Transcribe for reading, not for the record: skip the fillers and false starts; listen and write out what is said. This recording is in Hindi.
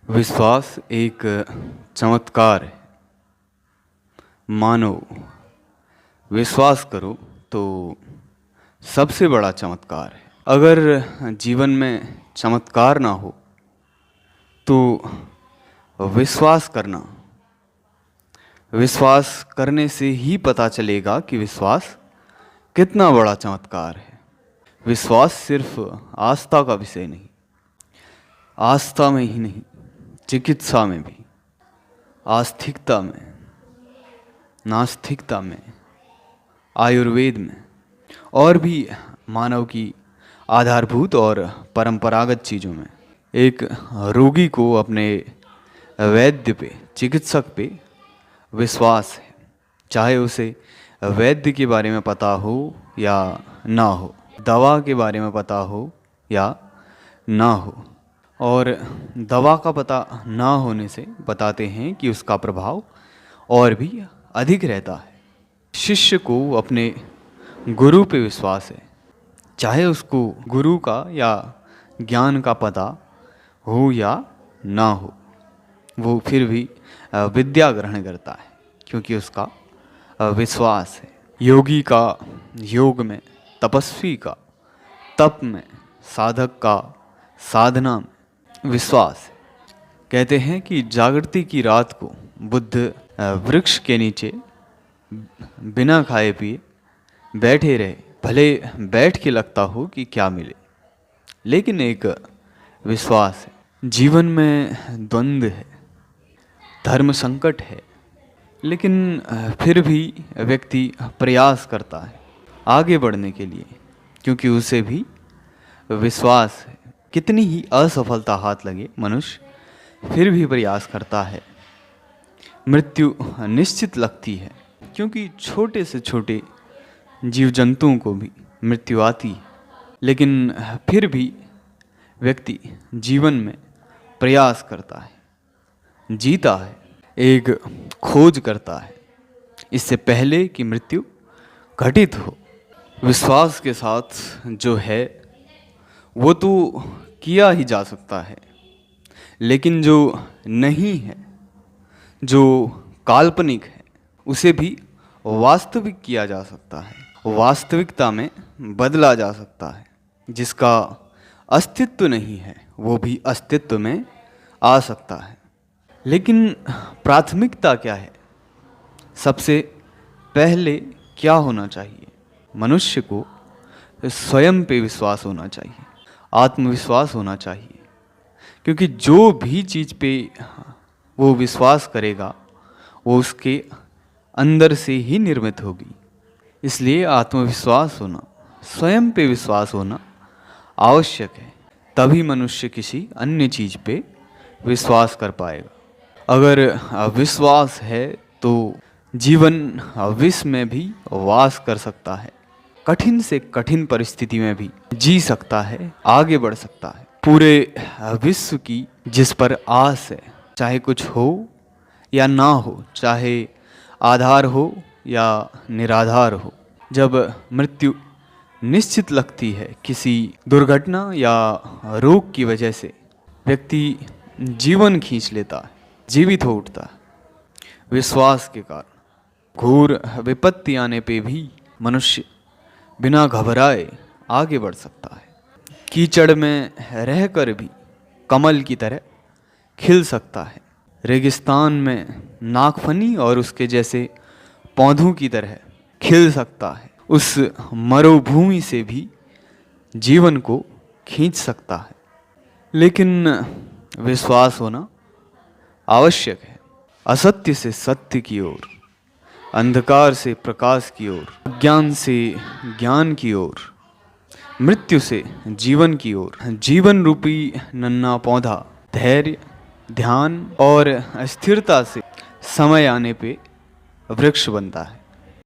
विश्वास एक चमत्कार है। मानो विश्वास करो तो सबसे बड़ा चमत्कार है। अगर जीवन में चमत्कार ना हो तो विश्वास करने से ही पता चलेगा कि विश्वास कितना बड़ा चमत्कार है। विश्वास सिर्फ आस्था का विषय नहीं, आस्था में ही नहीं, चिकित्सा में भी, आस्तिकता में, नास्तिकता में, आयुर्वेद में और भी मानव की आधारभूत और परंपरागत चीज़ों में एक रोगी को अपने वैद्य पे, चिकित्सक पे विश्वास है, चाहे उसे वैद्य के बारे में पता हो या ना हो, दवा के बारे में पता हो या ना हो। और दवा का पता ना होने से बताते हैं कि उसका प्रभाव और भी अधिक रहता है। शिष्य को अपने गुरु पे विश्वास है, चाहे उसको गुरु का या ज्ञान का पता हो या ना हो, वो फिर भी विद्या ग्रहण करता है क्योंकि उसका विश्वास है। योगी का योग में, तपस्वी का तप में, साधक का साधना में विश्वास है। कहते हैं कि जागृति की रात को बुद्ध वृक्ष के नीचे बिना खाए पिए बैठे रहे, भले बैठ के लगता हो कि क्या मिले, लेकिन एक विश्वास है। जीवन में द्वंद्व है, धर्म संकट है, लेकिन फिर भी व्यक्ति प्रयास करता है आगे बढ़ने के लिए क्योंकि उसे भी विश्वास है। कितनी ही असफलता हाथ लगे, मनुष्य फिर भी प्रयास करता है। मृत्यु निश्चित लगती है क्योंकि छोटे से छोटे जीव जंतुओं को भी मृत्यु आती है, लेकिन फिर भी व्यक्ति जीवन में प्रयास करता है, जीता है, एक खोज करता है इससे पहले कि मृत्यु घटित हो। विश्वास के साथ जो है वो तो किया ही जा सकता है, लेकिन जो नहीं है, जो काल्पनिक है, उसे भी वास्तविक किया जा सकता है, वास्तविकता में बदला जा सकता है। जिसका अस्तित्व नहीं है वो भी अस्तित्व में आ सकता है। लेकिन प्राथमिकता क्या है? सबसे पहले क्या होना चाहिए? मनुष्य को स्वयं पे विश्वास होना चाहिए, आत्मविश्वास होना चाहिए, क्योंकि जो भी चीज़ पे वो विश्वास करेगा वो उसके अंदर से ही निर्मित होगी। इसलिए आत्मविश्वास होना, स्वयं पे विश्वास होना आवश्यक है, तभी मनुष्य किसी अन्य चीज़ पे विश्वास कर पाएगा। अगर विश्वास है तो जीवन विष में भी वास कर सकता है, कठिन से कठिन परिस्थिति में भी जी सकता है, आगे बढ़ सकता है। पूरे विश्व की जिस पर आस है, चाहे कुछ हो या ना हो, चाहे आधार हो या निराधार हो, जब मृत्यु निश्चित लगती है किसी दुर्घटना या रोग की वजह से, व्यक्ति जीवन खींच लेता है, जीवित हो उठता है। विश्वास के कारण घोर विपत्ति आने पे भी मनुष्य बिना घबराए आगे बढ़ सकता है। कीचड़ में रहकर भी कमल की तरह खिल सकता है, रेगिस्तान में नागफनी और उसके जैसे पौधों की तरह खिल सकता है, उस मरुभूमि से भी जीवन को खींच सकता है। लेकिन विश्वास होना आवश्यक है। असत्य से सत्य की ओर, अंधकार से प्रकाश की ओर, अज्ञान से ज्ञान की ओर, मृत्यु से जीवन की ओर, जीवन रूपी नन्हा पौधा धैर्य, ध्यान और स्थिरता से समय आने पे वृक्ष बनता है।